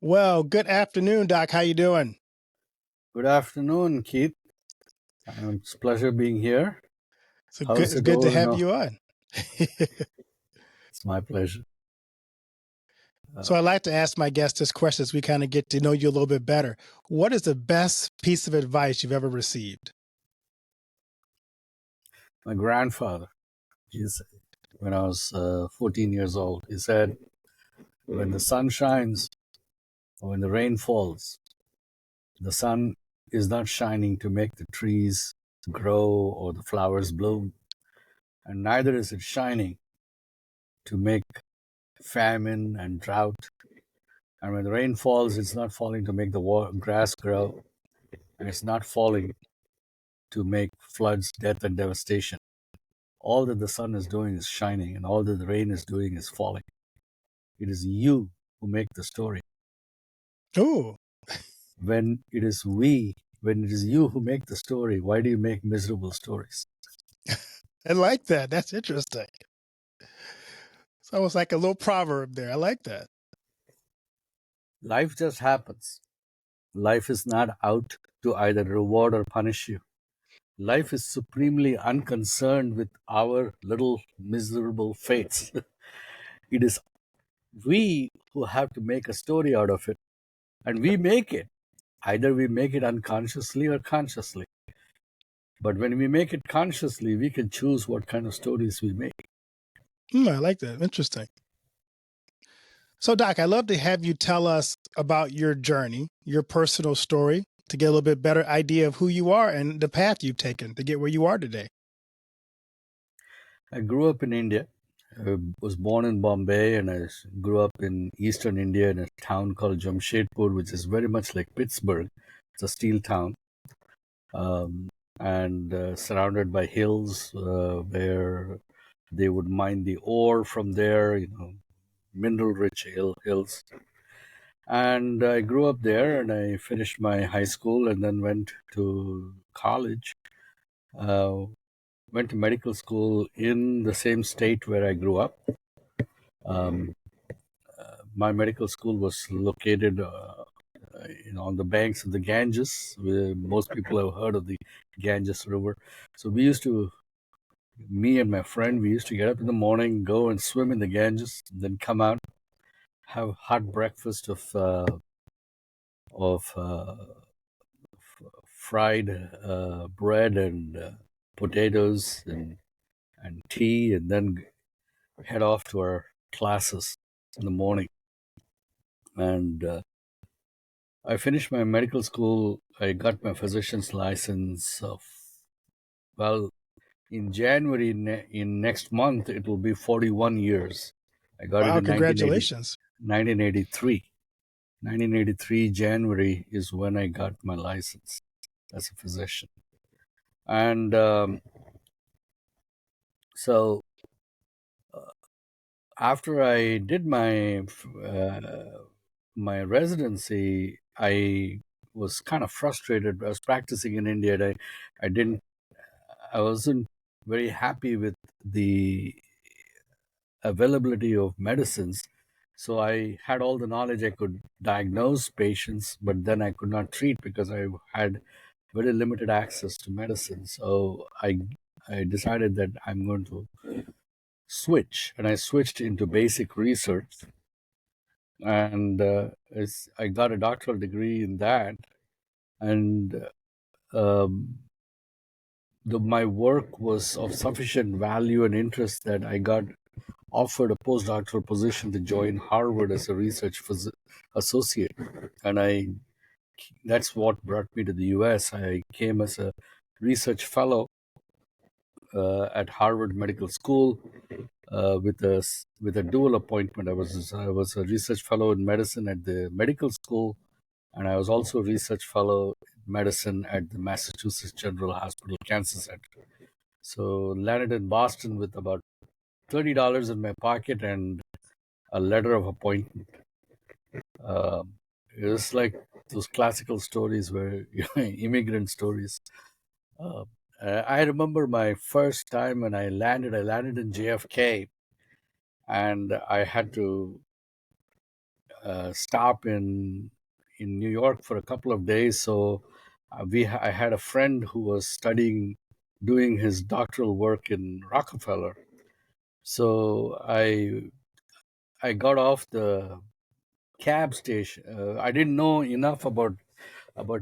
Well, good afternoon, Doc. How you doing? Good afternoon, Keith. It's a pleasure being here. So good. How's It's it good to going? have No, you on. it's my pleasure. So I like to ask my guests this question as we kind of get to know you a little bit better. What is the best piece of advice you've ever received? My grandfather, when I was 14 years old, he said, when the sun shines or when the rain falls, the sun is not shining to make the trees grow or the flowers bloom, and neither is it shining to make famine and drought. And when the rain falls, it's not falling to make the grass grow, and it's not falling to make floods, death, and devastation. All that the sun is doing is shining, and all that the rain is doing is falling. It is you who make the story. Oh, When it is you who make the story, why do you make miserable stories? I like that. That's interesting. It's almost like a little proverb there. I like that. Life just happens. Life is not out to either reward or punish you. Life is supremely unconcerned with our little miserable fates. It is we who have to make a story out of it, and we make it. Either we make it unconsciously or consciously. But when we make it consciously, we can choose what kind of stories we make. I like that. Interesting. So, Doc, I'd love to have you tell us about your journey, your personal story, to get a little bit better idea of who you are and the path you've taken to get where you are today. I grew up in India. I was born in Bombay, and I grew up in eastern India in a town called Jamshedpur, which is very much like Pittsburgh. It's a steel town, and surrounded by hills where they would mine the ore from there, mineral-rich hills. And I grew up there, and I finished my high school, and then went to college. Uh, Went to medical school in the same state where I grew up. Um, my medical school was located, on the banks of the Ganges. Where most people have heard of the Ganges River. So me and my friend, we used to get up in the morning, go and swim in the Ganges, then come out, have hot breakfast of fried bread and potatoes and tea, and then head off to our classes in the morning. And I finished my medical school. I got my physician's license in January in next month. It will be 41 years. I got it Wow, in congratulations. 1983. 1983 January is when I got my license as a physician. And so after I did my residency, I was kind of frustrated. I was practicing in India. And I wasn't very happy with the availability of medicines. So I had all the knowledge. I could diagnose patients, but then I could not treat because I had very limited access to medicine. So I decided that I'm going to switch, and I switched into basic research, and I got a doctoral degree in that, and um, my work was of sufficient value and interest that I got offered a postdoctoral position to join Harvard as a research associate, and that's what brought me to the U.S. I came as a research fellow at Harvard Medical School with a dual appointment. I was a research fellow in medicine at the medical school, and I was also a research fellow in medicine at the Massachusetts General Hospital Cancer Center. So landed in Boston with about $30 in my pocket and a letter of appointment. It was like those classical stories where immigrant stories. Uh, I remember my first time when I landed. I landed in JFK, and I had to stop in New York for a couple of days. So I had a friend who was doing his doctoral work in Rockefeller. So I got off the cab station. I didn't know enough about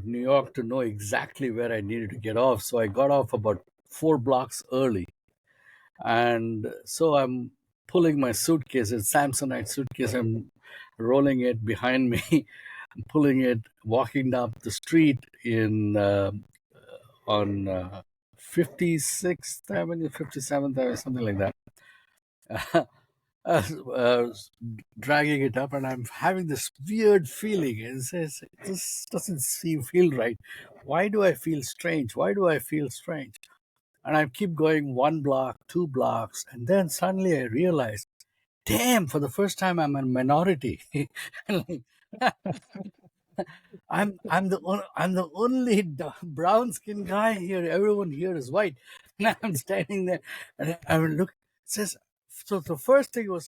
New York to know exactly where I needed to get off. So I got off about 4 blocks early, and so I'm pulling my suitcase, it's Samsonite suitcase. I'm rolling it behind me, pulling it, walking up the street in on 56th Avenue, 57th Avenue, something like that. Dragging it up, and I'm having this weird feeling. It says, this doesn't feel right. Why do I feel strange? Why do I feel strange? And I keep going 1 block, 2 blocks, and then suddenly I realize, damn, for the first time I'm a minority. I'm the only brown skinned guy here. Everyone here is white, and I'm standing there, and I would look. It says, so the first thing was,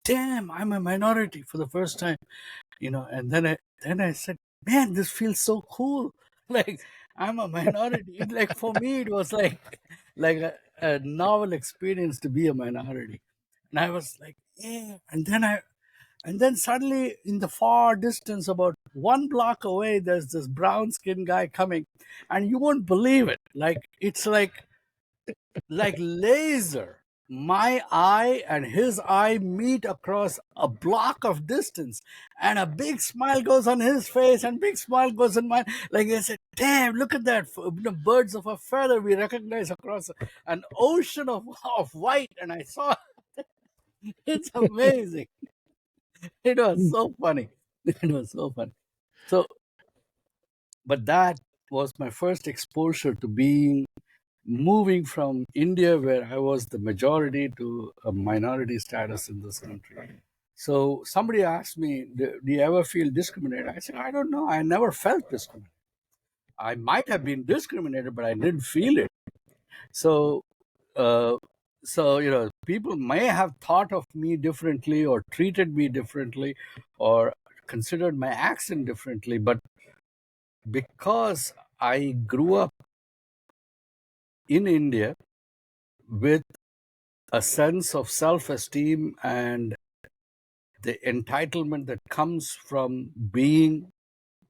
damn, I'm a minority for the first time, And then I said, man, this feels so cool. Like I'm a minority. Like for me, it was like a novel experience to be a minority, and I was like, yeah. And then suddenly, in the far distance, about 1 block away, there's this brown skinned guy coming, and you won't believe it. Like it's like laser. My eye and his eye meet across a block of distance, and a big smile goes on his face, and big smile goes on mine. Like I said, damn, look at that. Birds of a feather we recognize across an ocean of white. And I saw, it's amazing. It was so funny. It was so funny. So, but that was my first exposure to moving from India, where I was the majority, to a minority status in this country. So somebody asked me, do you ever feel discriminated? I said, I don't know. I never felt discriminated. I might have been discriminated, but I didn't feel it. So, uh, people may have thought of me differently, or treated me differently, or considered my accent differently. But because I grew up in India with a sense of self-esteem and the entitlement that comes from being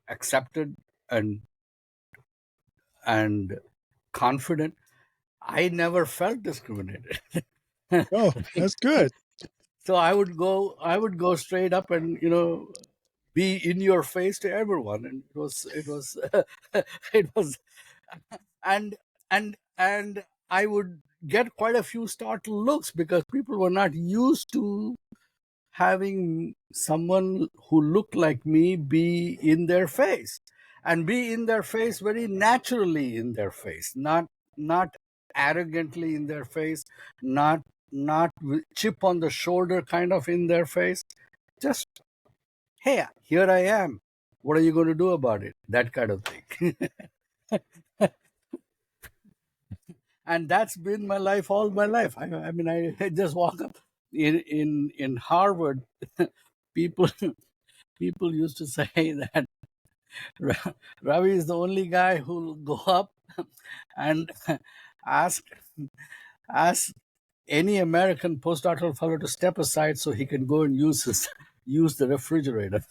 accepted and and confident, I never felt discriminated. Oh, that's good. So I would go straight up and be in your face to everyone, and it was it was and and I would get quite a few startled looks, because people were not used to having someone who looked like me be in their face, and be in their face very naturally, in their face, not arrogantly in their face, not with chip on the shoulder kind of in their face. Just, hey, here I am, what are you going to do about it, that kind of thing. And that's been my life all my life. I mean, I just walk up in Harvard. people People used to say that Ravi is the only guy who'll go up and ask ask any American postdoctoral fellow to step aside so he can go and use the refrigerator.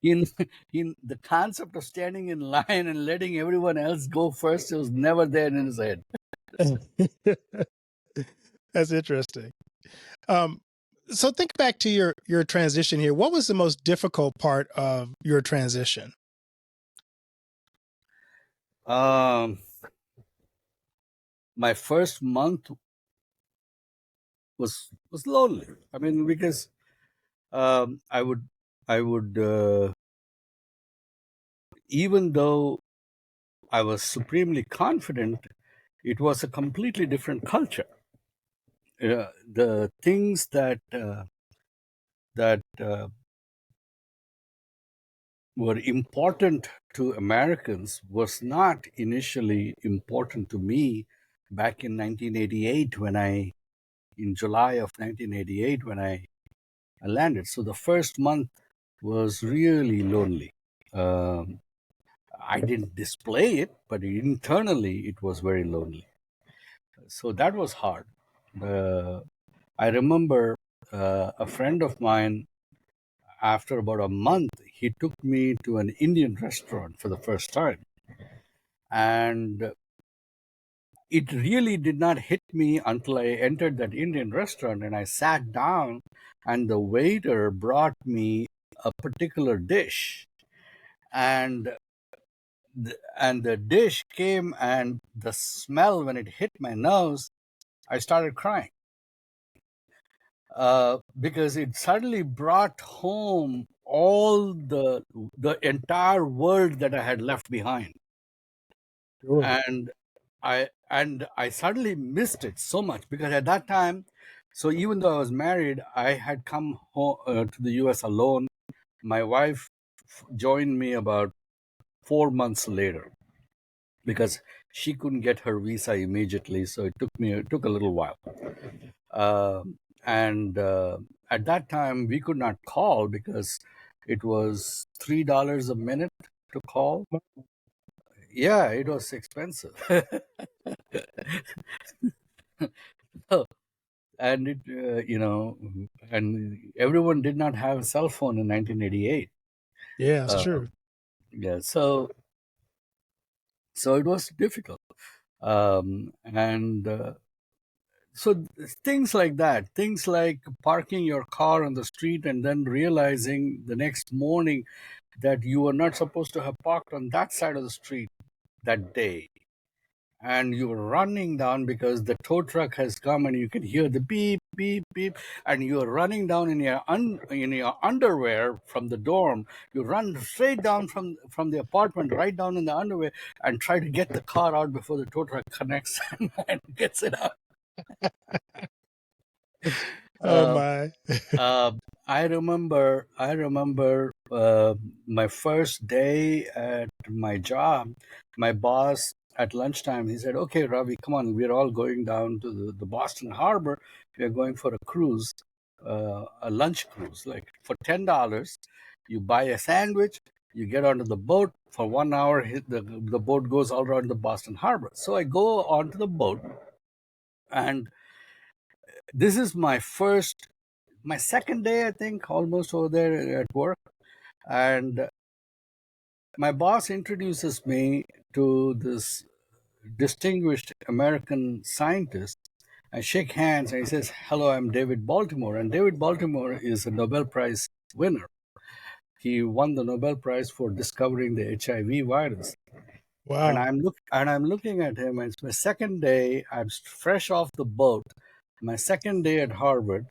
in in the concept of standing in line and letting everyone else go first, it was never there in his head. That's interesting. Um, so think back to your transition here. What was the most difficult part of your transition? Um, my first month was lonely. I mean, because I would even though I was supremely confident, it was a completely different culture. The things that were important to Americans was not initially important to me back in 1988, in July of 1988, when I I landed. So the first month was really lonely. Um, I didn't display it, but internally it was very lonely. So that was hard. Uh, I remember a friend of mine, after about a month, he took me to an Indian restaurant for the first time. And it really did not hit me until I entered that Indian restaurant and I sat down, and the waiter brought me a particular dish. And the dish came, and the smell, when it hit my nose, I started crying, because it suddenly brought home all the entire world that I had left behind. Sure. And I suddenly missed it so much, because at that time, so even though I was married, I had come home, to the US alone. My wife joined me about 4 months later, because she couldn't get her visa immediately, so it took a little while. And At that time, we could not call because it was $3 a minute to call. Yeah, it was expensive. And and everyone did not have a cell phone in 1988. Yeah, it's uh, true. yeah, so it was difficult. And So things like that, things like parking your car on the street and then realizing the next morning that you were not supposed to have parked on that side of the street that day, and you're running down because the tow truck has come, and you can hear the beep beep beep, and you're running down in your underwear from the dorm. You run straight down from the apartment, right down in the underwear, and try to get the car out before the tow truck connects and gets it out. Oh uh, my. uh, I remember my first day at my job. My boss, at lunchtime, he said, "Okay, Ravi, come on. We're all going down to the Boston Harbor. We are going for a cruise, a lunch cruise. Like for $10, you buy a sandwich. You get onto the boat for 1 hour. The boat goes all around the Boston Harbor. So I go onto the boat, and this is my second day, I think, almost over there at work. And my boss introduces me to this distinguished American scientist. I shake hands, and he says, "Hello, I'm David Baltimore." And David Baltimore is a Nobel Prize winner. He won the Nobel Prize for discovering the HIV virus. And Wow. I'm looking at him, and it's my second day. I'm fresh off the boat, my second day at Harvard.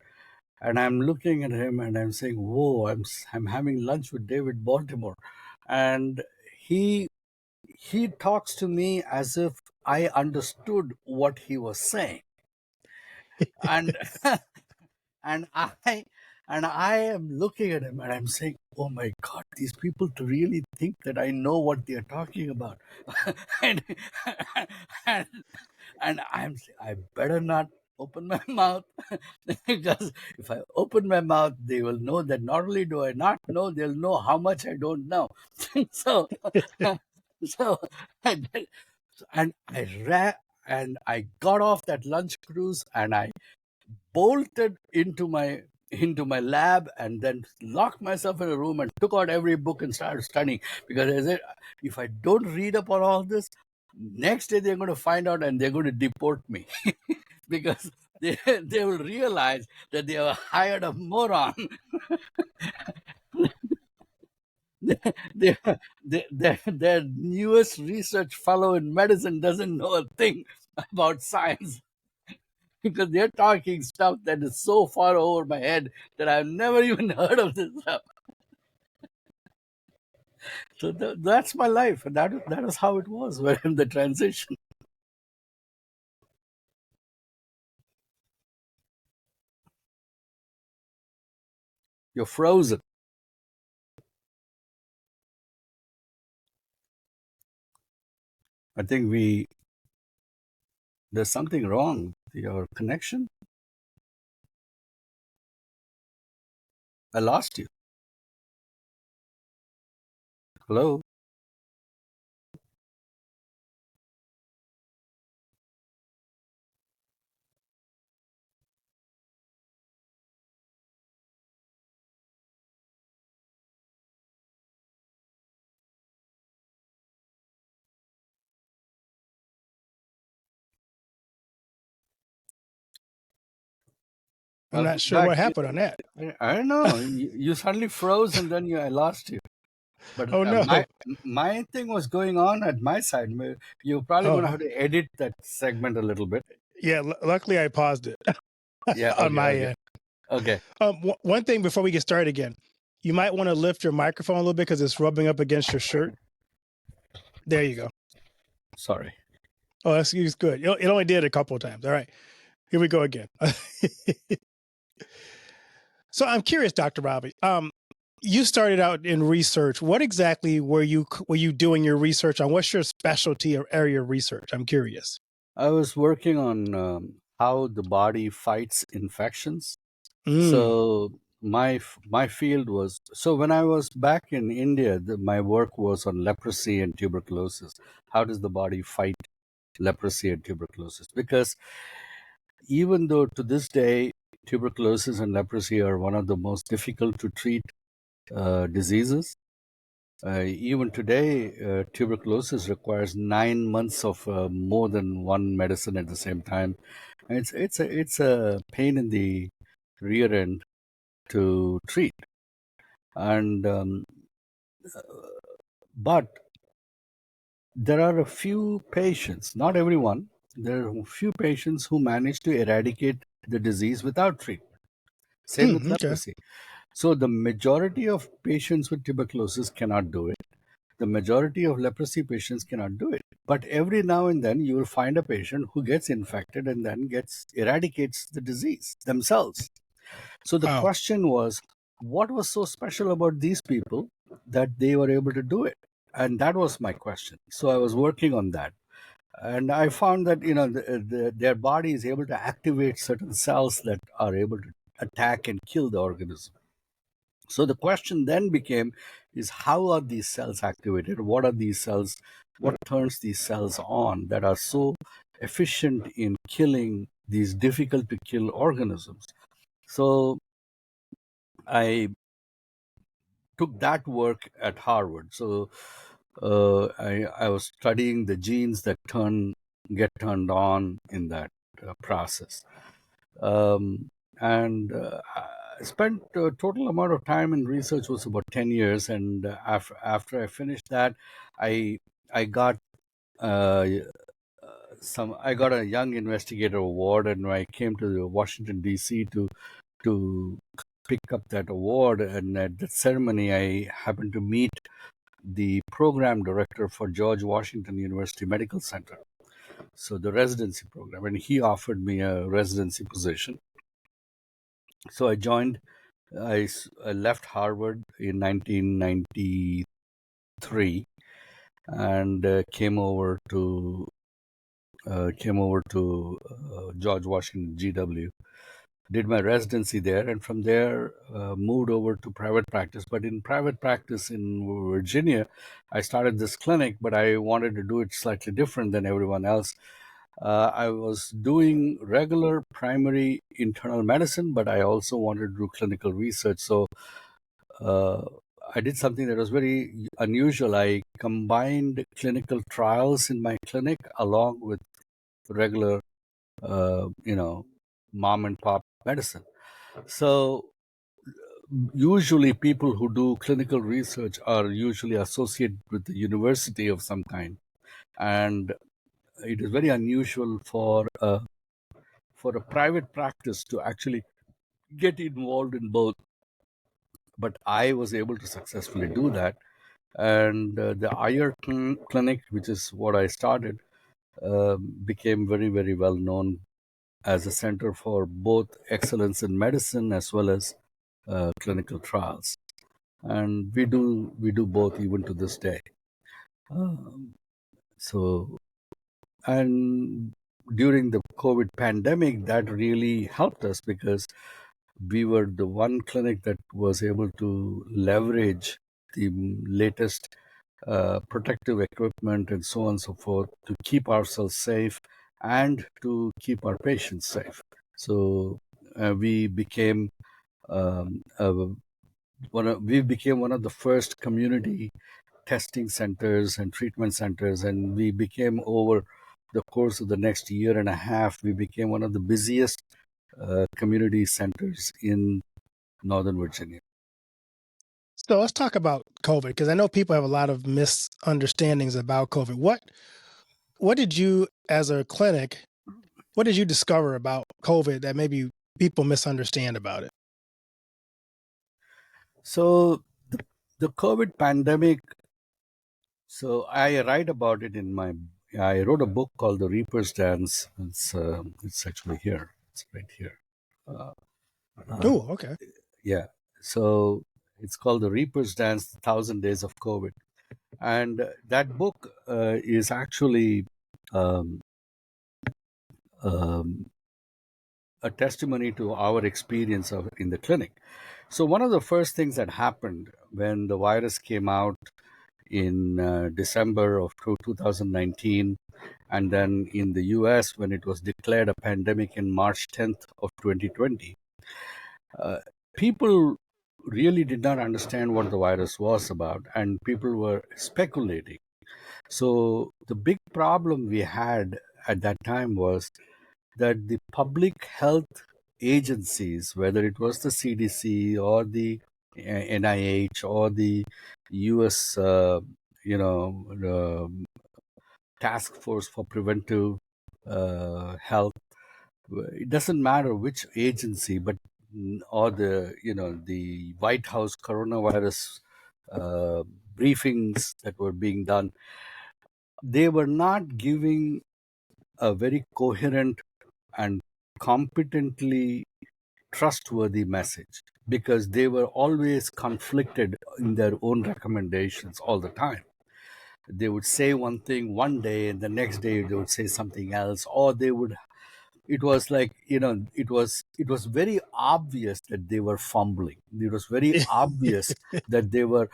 And I'm looking at him and I'm saying, "Whoa, I'm having lunch with David Baltimore." And he he talks to me as if I understood what he was saying. And and I am looking at him and I'm saying, "Oh my God, these people really think that I know what they're talking about." and, and and I better not open my mouth, because if I open my mouth, they will know that not only do I not know, they'll know how much I don't know. so so and and I ran, and I got off that lunch cruise, and I bolted into my lab, and then locked myself in a room and took out every book and started studying, because I said, if I don't read up on all this, next day they're going to find out and they're going to deport me. Because they will realize that they have hired a moron. they, their newest research fellow in medicine doesn't know a thing about science, because they're talking stuff that is so far over my head that I've never even heard of this stuff. So that's my life, and that is how it was when the transition. You're frozen. I think there's something wrong with your connection. I lost you. Hello. I'm Welcome not sure back. what happened on that. I don't know. You suddenly froze, and then I lost you. But Oh my no. my thing was going on at my side. You're probably going to Oh have to edit that segment a little bit. yeah. Luckily, I paused it Yeah. on Okay. my Okay. end. Okay. One thing before we get started again, you might want to lift your microphone a little bit because it's rubbing up against your shirt. There you go. Sorry. Oh, that's good. It only did a couple of times. All right, here we go again. So I'm curious, Dr. Ravi. You started out in research. What exactly were you doing your research on? What's your specialty or area of research? I'm curious. I was working on how the body fights infections. Mm, So my field was, so when I was back in India, my work was on leprosy and tuberculosis. How does the body fight leprosy and tuberculosis? Because even though to this day tuberculosis and leprosy are one of the most difficult to treat diseases, even today tuberculosis requires 9 months of more than one medicine at the same time. And it's a pain in the rear end to treat. And but there are a few patients, not everyone, there are a few patients who manage to eradicate the disease without treatment. Same with okay. leprosy. So the majority of patients with tuberculosis cannot do it. The majority of leprosy patients cannot do it. But every now and then you will find a patient who gets infected and then gets eradicates the disease themselves. So the Wow. question was, what was so special about these people that they were able to do it? And that was my question. So I was working on that. And I found that their body is able to activate certain cells that are able to attack and kill the organism. So the question then became, is how are these cells activated? What are these cells? What turns these cells on that are so efficient in killing these difficult to kill organisms? So I took that work at Harvard. So I was studying the genes that get turned on in that process. And I spent a total amount of time in research was about 10 years. And after I finished that, I I got uh, I got a Young Investigator Award, and I came to Washington D.C. to pick up that award. And at that ceremony, I happened to meet the program director for George Washington University Medical Center, so the residency program, and he offered me a residency position. So I joined. I left Harvard in 1993 and came over to George Washington GW. Did my residency there, and from there moved over to private practice. But in private practice in Virginia, I started this clinic, but I wanted to do it slightly different than everyone else. I was doing regular primary internal medicine, but I also wanted to do clinical research. So uh, I did something that was very unusual. I combined clinical trials in my clinic along with regular, mom and pop medicine. So usually people who do clinical research are usually associated with the university of some kind. And it is very unusual for a private practice to actually get involved in both. But I was able to successfully do that. And the Iyer Clinic, which is what I started, became very, very well known as a center for both excellence in medicine as well as clinical trials. And we do both even to this day. Um, so and during the COVID pandemic, that really helped us because we were the one clinic that was able to leverage the latest protective equipment and so on and so forth to keep ourselves safe and to keep our patients safe. So we became um, uh, we became one of the first community testing centers and treatment centers, and we became, over the course of the next year and a half, we became one of the busiest community centers in Northern Virginia. So let's talk about COVID, because I know people have a lot of misunderstandings about COVID. What did you, as a clinic, what did you discover about COVID that maybe people misunderstand about it? So the COVID pandemic, so I write about it in my, I wrote a book called The Reaper's Dance. It's actually here. It's right here. Uh, uh, Oh, okay. yeah. So it's called The Reaper's Dance: The Thousand Days of COVID, and that book is actually um, um, a testimony to our experience in the clinic. So one of the first things that happened when the virus came out in December of 2019, and then in the US when it was declared a pandemic in March 10th of 2020, uh, people really did not understand what the virus was about, and people were speculating. So the big problem we had at that time was that the public health agencies, whether it was the CDC or the NIH or the US, task force for preventive health, it doesn't matter which agency, but or the White House coronavirus uh, briefings that were being done, they were not giving a very coherent and competently trustworthy message, because they were always conflicted in their own recommendations all the time. They would say one thing one day and the next day they would say something else, or they would, it was like, it was very obvious that they were fumbling. It was very obvious that they were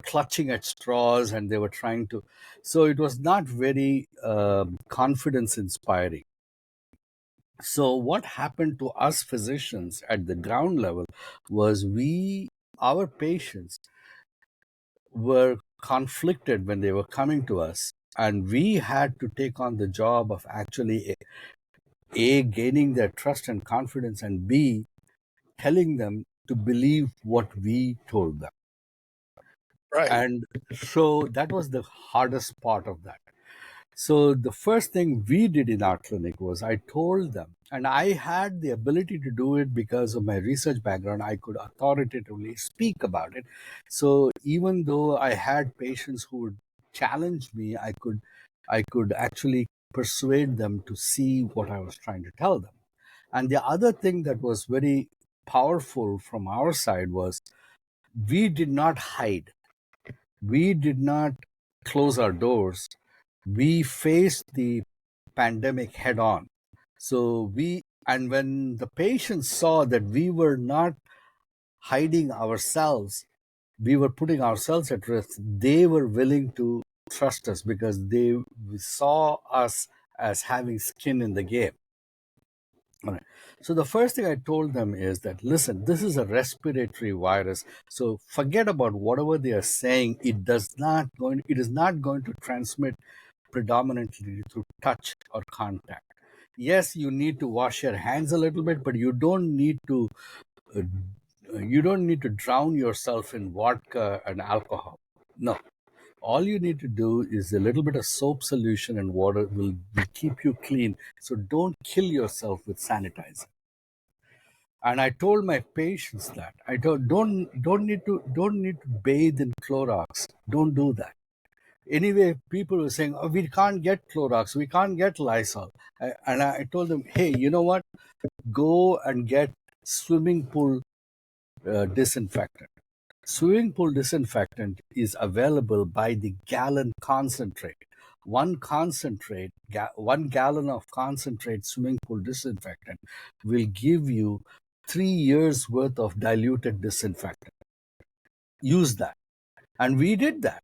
clutching at straws, and they were trying to, so it was not very confidence inspiring. So what happened to us physicians at the ground level was, our patients were conflicted when they were coming to us, and we had to take on the job of actually a gaining their trust and confidence, and b telling them to believe what we told them. Right. And so that was the hardest part of that. So the first thing we did in our clinic was, I told them, and I had the ability to do it because of my research background. I could authoritatively speak about it. So even though I had patients who would challenge me, I could actually persuade them to see what I was trying to tell them. And the other thing that was very powerful from our side was, we did not hide. We did not close our doors. We faced the pandemic head on. And when the patients saw that we were not hiding ourselves, we were putting ourselves at risk, they were willing to trust us, because they saw us as having skin in the game. All right. So the first thing I told them is that, listen, this is a respiratory virus. So forget about whatever they are saying. It is not going to transmit predominantly through touch or contact. Yes, you need to wash your hands a little bit, but uh, you don't need to drown yourself in vodka and alcohol. No. All you need to do is a little bit of soap solution and water will keep you clean. So don't kill yourself with sanitizer. And I told my patients that, I told, don't need to bathe in Clorox. Don't do that. Anyway, people were saying, oh, we can't get Clorox, we can't get Lysol. And I told them, hey, you know what? Go and get swimming pool disinfectant. Swimming pool disinfectant is available by the gallon concentrate. One gallon of concentrate swimming pool disinfectant will give you 3 years worth of diluted disinfectant. Use that. And we did that.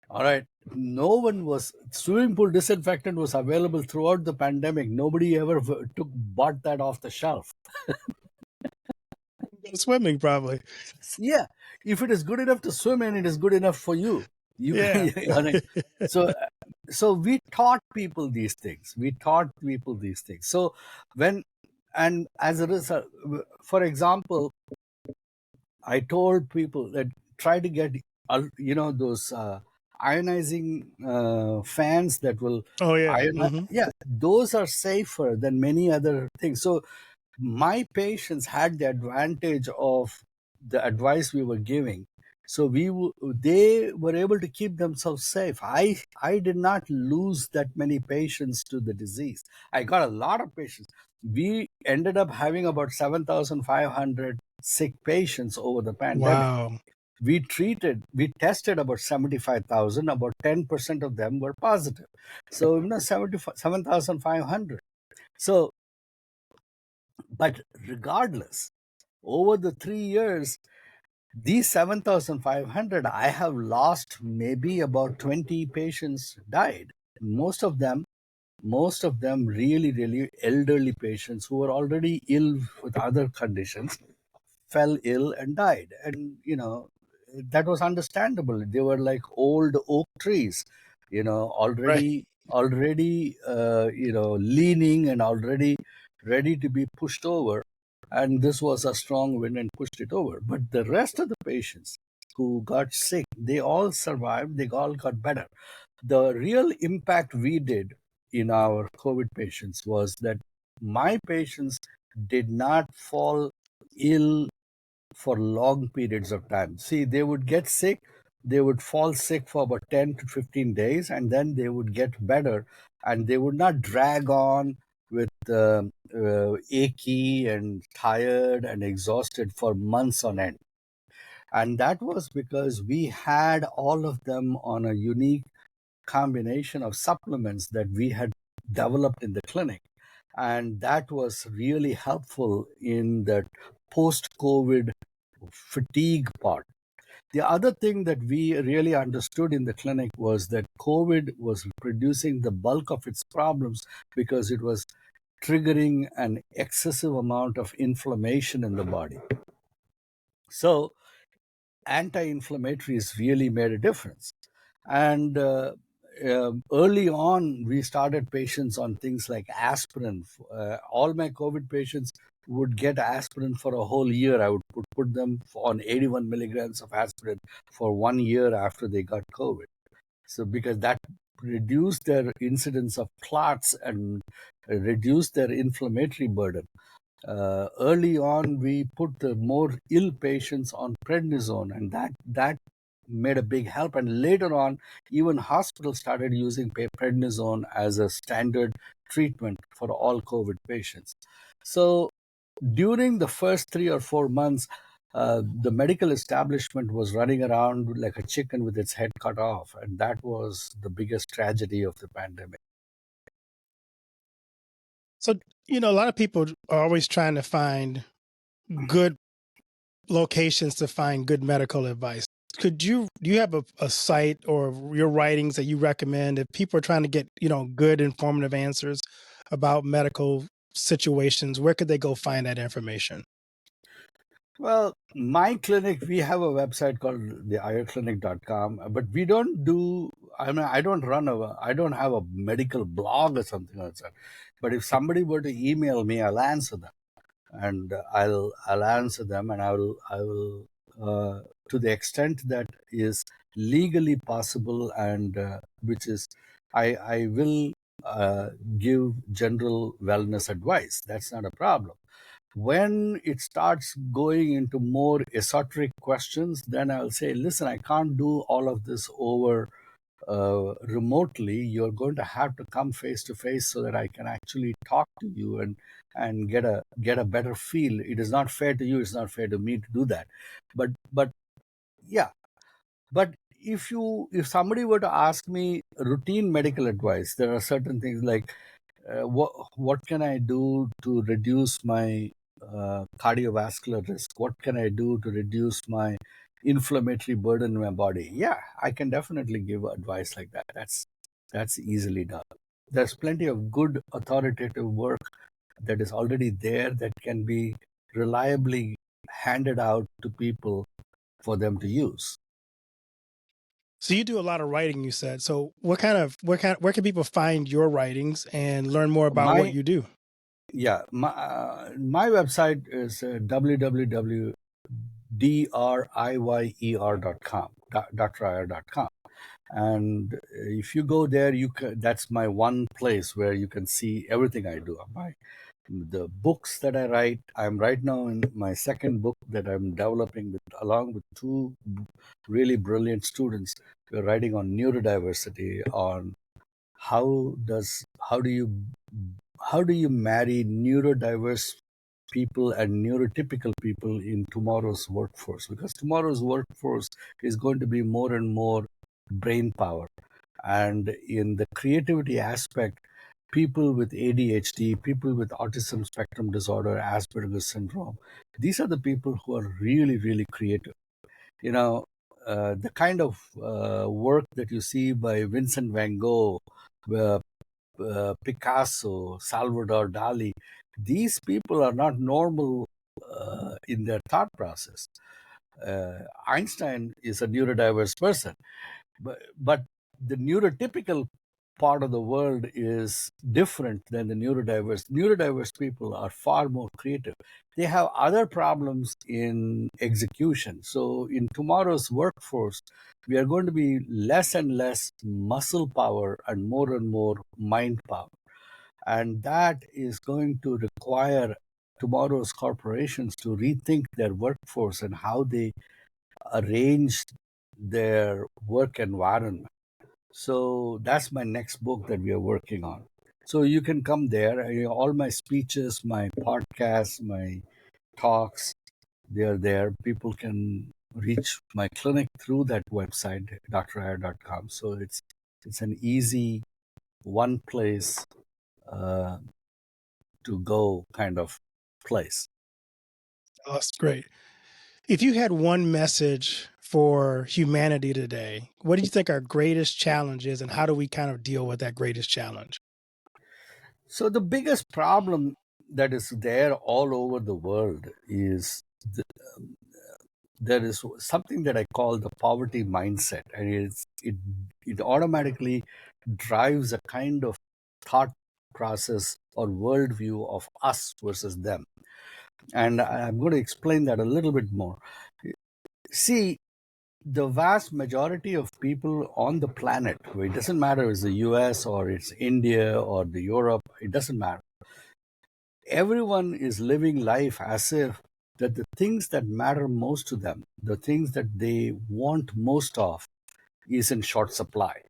All right. No one was, swimming pool disinfectant was available throughout the pandemic. Nobody ever bought that off the shelf. Go swimming, probably. Yeah. If it is good enough to swim in, it is good enough for you. You Yeah. can, so, so we taught people these things. We taught people these things. So when, and as a result, for example, I told people that try to get, those ionizing fans that will Oh yeah. ionize. Yeah, those are safer than many other things. So my patients had the advantage of the advice we were giving. So they were able to keep themselves safe. I did not lose that many patients to the disease. I got a lot of patients. We ended up having about 7,500 sick patients over the pandemic. Wow. We tested about 75,000. About 10% of them were positive. So 7,500. So, but regardless, over the 3 years, these 7,500, I have lost maybe about 20 patients died. Most of them really, really elderly patients who were already ill with other conditions fell ill and died. And, that was understandable. They were like old oak trees, Right. already leaning and already ready to be pushed over. And this was a strong wind and pushed it over. But the rest of the patients who got sick, they all survived, they all got better. The real impact we did in our COVID patients was that my patients did not fall ill for long periods of time. See, they would get sick, they would fall sick for about 10 to 15 days, and then they would get better, and they would not drag on with achy and tired and exhausted for months on end. And that was because we had all of them on a unique combination of supplements that we had developed in the clinic. And that was really helpful in that post COVID fatigue part. The other thing that we really understood in the clinic was that COVID was producing the bulk of its problems because it was triggering an excessive amount of inflammation in the body. So, anti-inflammatories really made a difference. And early on, we started patients on things like aspirin. All my COVID patients would get aspirin for a whole year. I would put them on 81 milligrams of aspirin for 1 year after they got COVID. So because that reduced their incidence of clots and reduced their inflammatory burden. Early on, we put the more ill patients on prednisone, and that made a big help. And later on, even hospitals started using prednisone as a standard treatment for all COVID patients. So during the first 3 or 4 months, the medical establishment was running around like a chicken with its head cut off, and that was the biggest tragedy of the pandemic. So, a lot of people are always trying to find good locations to find good medical advice. Do you have a site or your writings that you recommend if people are trying to get, good informative answers about medical situations? Where could they go find that information? Well, my clinic, we have a website called the IyerClinic.com, but we don't do, I don't have a medical blog or something like that. But if somebody were to email me, I'll answer them. And I'll answer them, and I will to the extent that is legally possible, and which is I will give general wellness advice. That's not a problem. When it starts going into more esoteric questions, then I'll say, listen, I can't do all of this over remotely. You're going to have to come face to face so that I can actually talk to you and get a better feel. It is not fair to you. It's not fair to me to do that. But yeah. But if somebody were to ask me routine medical advice, there are certain things like what can I do to reduce my cardiovascular risk? What can I do to reduce my inflammatory burden in my body? Yeah, I can definitely give advice like that. That's easily done. There's plenty of good authoritative work that is already there that can be reliably handed out to people for them to use. So you do a lot of writing, you said. So where can people find your writings and learn more about what My you do? Yeah, my website is www.driyer.com, driyer.com. And if you go there, that's my one place where you can see everything I do. The books that I write. I'm right now in my second book that I'm developing along with two really brilliant students. We're writing on neurodiversity, on how does how do you marry neurodiverse people and neurotypical people in tomorrow's workforce, because tomorrow's workforce is going to be more and more brain power. And in the creativity aspect, people with ADHD, people with autism spectrum disorder, Asperger's syndrome, these are the people who are really, really creative. You know, the kind of work that you see by Vincent van Gogh, uh, Picasso, Salvador Dali, these people are not normal in their thought process. Einstein is a neurodiverse person, but the neurotypical part of the world is different than the neurodiverse. Neurodiverse people are far more creative. They have other problems in execution. So in tomorrow's workforce, we are going to be less and less muscle power and more mind power. And that is going to require tomorrow's corporations to rethink their workforce and how they arrange their work environment. So that's my next book that we are working on. So you can come there. All my speeches, my podcasts, my talks, they are there. People can reach my clinic through that website, drier.com. So it's an easy one place uh, to go kind of place. Oh, that's great. If you had one message for humanity today, what do you think our greatest challenge is, and how do we kind of deal with that greatest challenge? So the biggest problem that is there all over the world is the, there is something that I call the poverty mindset, and it automatically drives a kind of thought process or worldview of us versus them. And I'm going to explain that a little bit more. See, the vast majority of people on the planet, it doesn't matter if it's the US or it's India or the Europe, it doesn't matter. Everyone is living life as if that the things that matter most to them, the things that they want most of, is in short supply.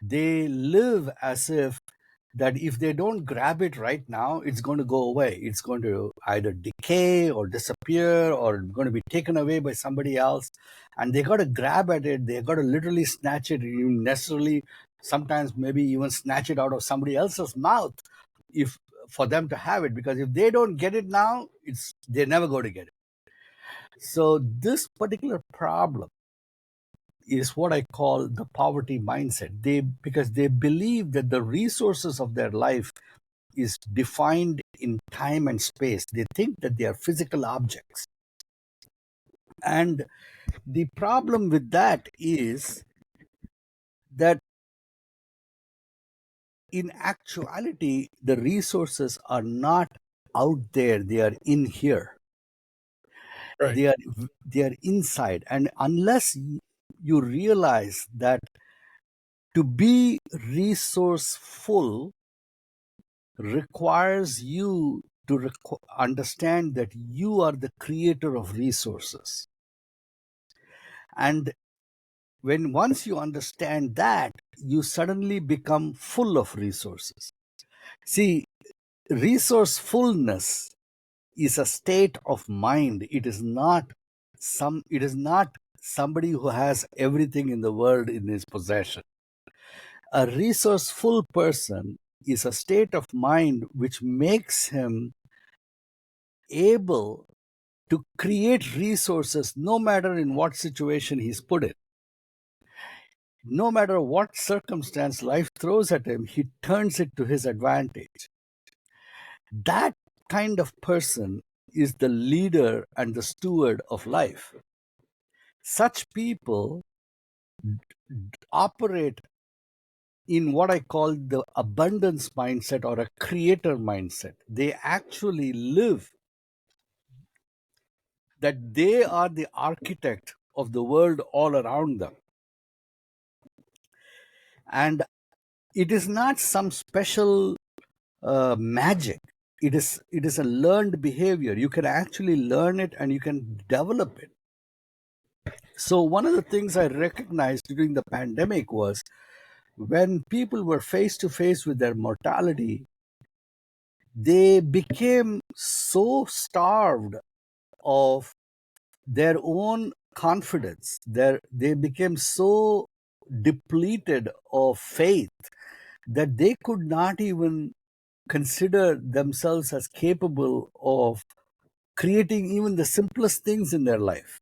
They live as if that if they don't grab it right now, it's going to go away. It's going to either decay or disappear or going to be taken away by somebody else. And they got to grab at it. They got to literally snatch it, even necessarily, sometimes maybe even snatch it out of somebody else's mouth if for them to have it. Because if they don't get it now, they're never going to get it. So this particular problem is what I call the poverty mindset. Because they believe that the resources of their life is defined in time and space. They think that they are physical objects. And the problem with that is that in actuality, the resources are not out there, they are in here. Right. They are inside. And unless you realize that to be resourceful requires you to understand that you are the creator of resources. And once you understand that, you suddenly become full of resources. See, resourcefulness is a state of mind. It is not somebody who has everything in the world in his possession. A resourceful person is a state of mind which makes him able to create resources no matter in what situation he's put in. No matter what circumstance life throws at him, he turns it to his advantage. That kind of person is the leader and the steward of life. Such people operate in what I call the abundance mindset or a creator mindset. They actually live that they are the architect of the world all around them. And it is not some special magic. It is a learned behavior. You can actually learn it and you can develop it. So one of the things I recognized during the pandemic was when people were face to face with their mortality, they became so starved of their own confidence. They became so depleted of faith that they could not even consider themselves as capable of creating even the simplest things in their life.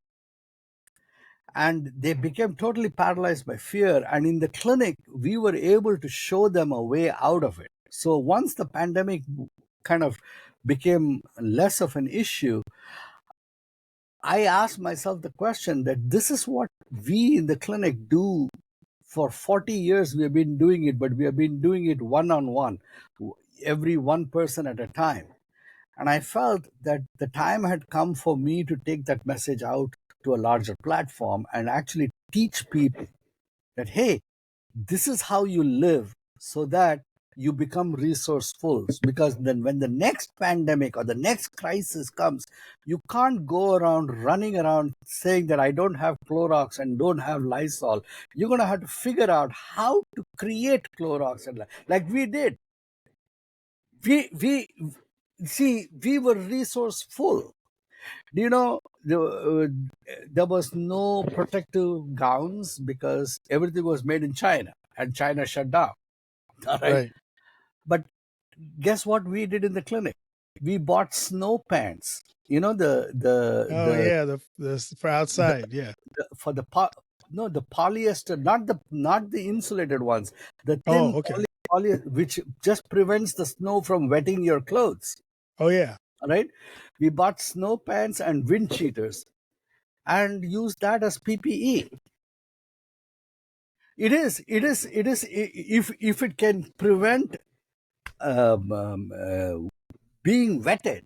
And they became totally paralyzed by fear. And in the clinic, we were able to show them a way out of it. So once the pandemic kind of became less of an issue, I asked myself the question that this is what we in the clinic do. For 40 years, we have been doing it, but we have been doing it one on one, every one person at a time. And I felt that the time had come for me to take that message out to a larger platform and actually teach people that, hey, this is how you live so that you become resourceful. Because then when the next pandemic or the next crisis comes, you can't go around running around saying that I don't have Clorox and don't have Lysol. You're going to have to figure out how to create Clorox and like we did. We see, we were resourceful. Do you know there was no protective gowns because everything was made in China and China shut down. All right. Right. But guess what we did in the clinic? We bought snow pants. You know Oh yeah, the for the, outside. Yeah. the for the no, the polyester, not the insulated ones, the thin Oh, okay. polyester, which just prevents the snow from wetting your clothes. Oh yeah. All right. We bought snow pants and wind cheaters and used that as PPE. It is if it can prevent um, um, uh, being wetted,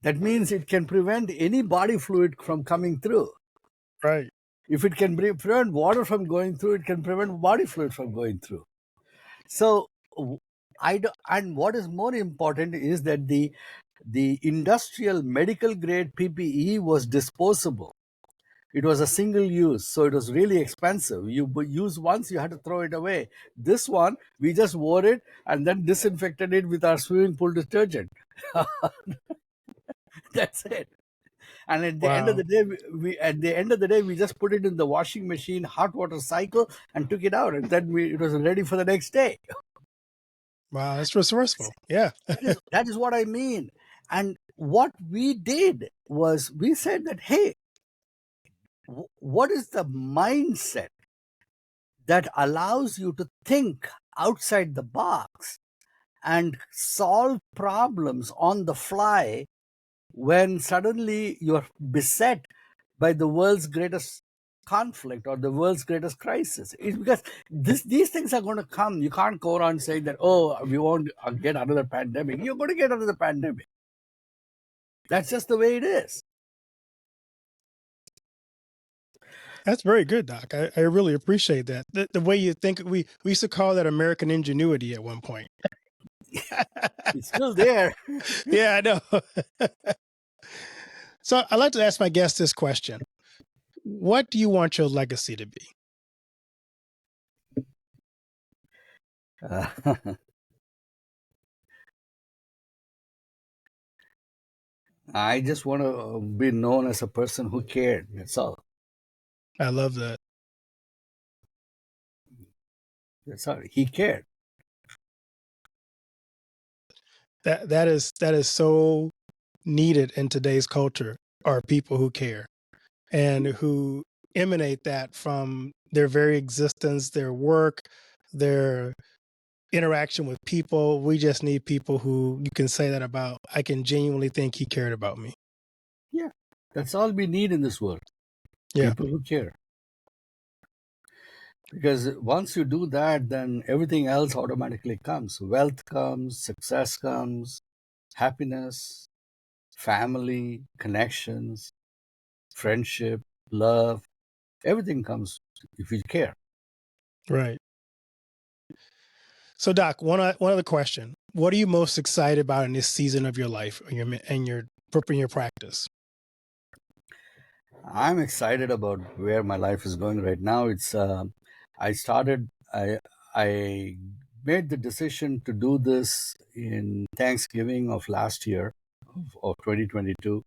that means it can prevent any body fluid from coming through. Right. If it can prevent water from going through, it can prevent body fluid from going through. So and what is more important is that the industrial medical grade PPE was disposable. It was a single use, so it was really expensive. You use once, you had to throw it away. This one, we just wore it and then disinfected it with our swimming pool detergent. That's it. And at the end of Wow. the day, we just put it in the washing machine, hot water cycle, and took it out, and then it was ready for the next day. Wow. That's resourceful. Yeah. That is what I mean. And what we did was we said that, hey, what is the mindset that allows you to think outside the box and solve problems on the fly when suddenly you're beset by the world's greatest conflict or the world's greatest crisis? It's because these things are going to come. You can't go around saying that, oh, we won't get another pandemic. You're going to get another pandemic. That's just the way it is. That's very good, Doc. I really appreciate that. The way you think, we used to call that American ingenuity at one point. It's still there. Yeah, I know. So I like to ask my guests this question: what do you want your legacy to be? Uh, I just want to be known as a person who cared. That's all. I love that. That's all. He cared. That is so needed in today's culture are people who care and who emanate that from their very existence, their work, their interaction with people. We just need people who you can say that about. I can genuinely think he cared about me. Yeah, that's all we need in this world. Yeah. People who care. Because once you do that, then everything else automatically comes. Wealth comes, success comes, happiness, family, connections, friendship, love, everything comes if you care. Right. So, Doc, one other question: what are you most excited about in this season of your life and your practice? I'm excited about where my life is going right now. I started, I made the decision to do this in Thanksgiving of last year, of 2022.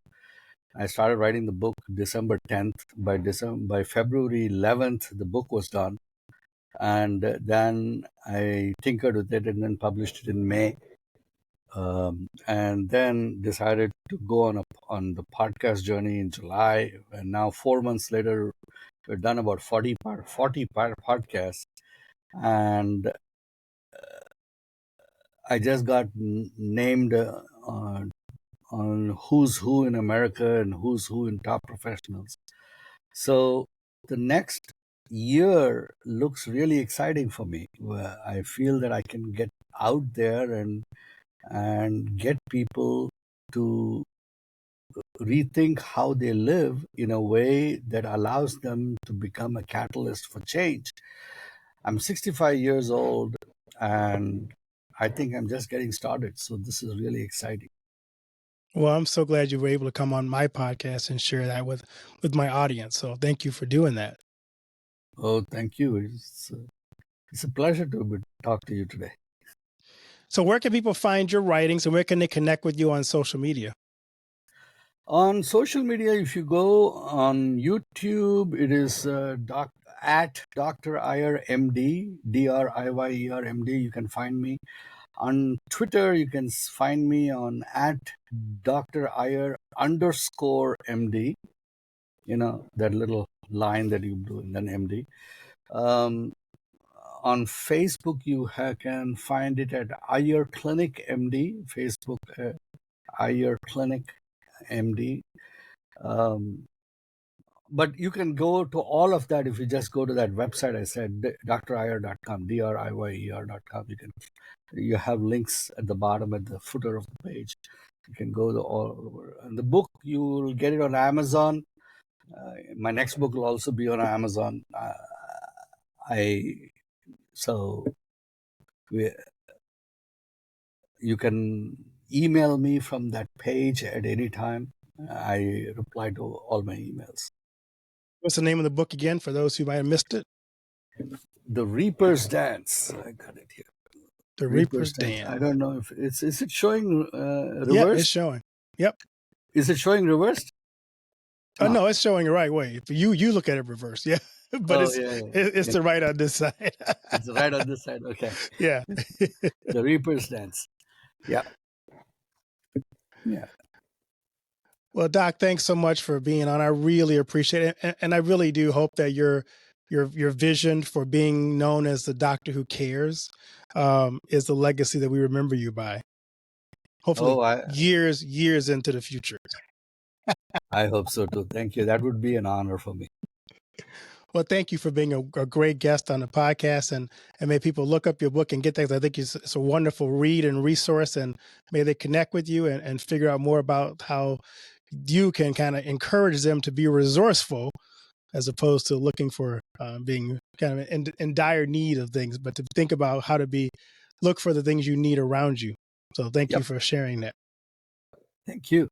I started writing the book December 10th. By February 11th, the book was done. And then I tinkered with it and then published it in May. And then decided to go on the podcast journey in July. And now 4 months later, we've done about 40 podcasts. And I just got named on who's who in America and who's who in top professionals. So the next year looks really exciting for me. Where I feel that I can get out there and get people to rethink how they live in a way that allows them to become a catalyst for change. I'm 65 years old and I think I'm just getting started. So this is really exciting. Well, I'm so glad you were able to come on my podcast and share that with my audience. So, thank you for doing that. Oh, thank you. It's a pleasure to talk to you today. So, where can people find your writings and where can they connect with you on social media? On social media, if you go on YouTube, it is at Dr. Iyer MD, DRIYER MD. You can find me. On Twitter, you can find me on at Dr. Iyer _ MD. You know, that little line that you do and then MD. On Facebook, you can find it at Iyer Clinic MD, Facebook Iyer Clinic MD. But you can go to all of that if you just go to that website I said, driyer.com, driyer.com. You have links at the bottom, at the footer of the page. You can go to all over. And the book, you will get it on Amazon. My next book will also be on Amazon. You can email me from that page at any time. I reply to all my emails. What's the name of the book again for those who might have missed it? The Reaper's Dance. I got it here. The Reaper's Dance. I don't know if is it showing reversed? Yeah, it's showing. Yep. Is it showing reversed? No, it's showing the right way. If you look at it reversed, yeah. But it's the right on this side. It's right on this side. Okay. Yeah. The Reaper's Dance. Yeah. Yeah. Well, Doc, thanks so much for being on. I really appreciate it, and I really do hope that your vision for being known as the doctor who cares is the legacy that we remember you by. Hopefully, years into the future. I hope so too. Thank you. That would be an honor for me. Well, thank you for being a great guest on the podcast, and may people look up your book and get that. I think it's a wonderful read and resource, and may they connect with you and figure out more about how you can kind of encourage them to be resourceful as opposed to looking for being kind of in dire need of things, but to think about how to look for the things you need around you. So thank you for sharing that. Thank you.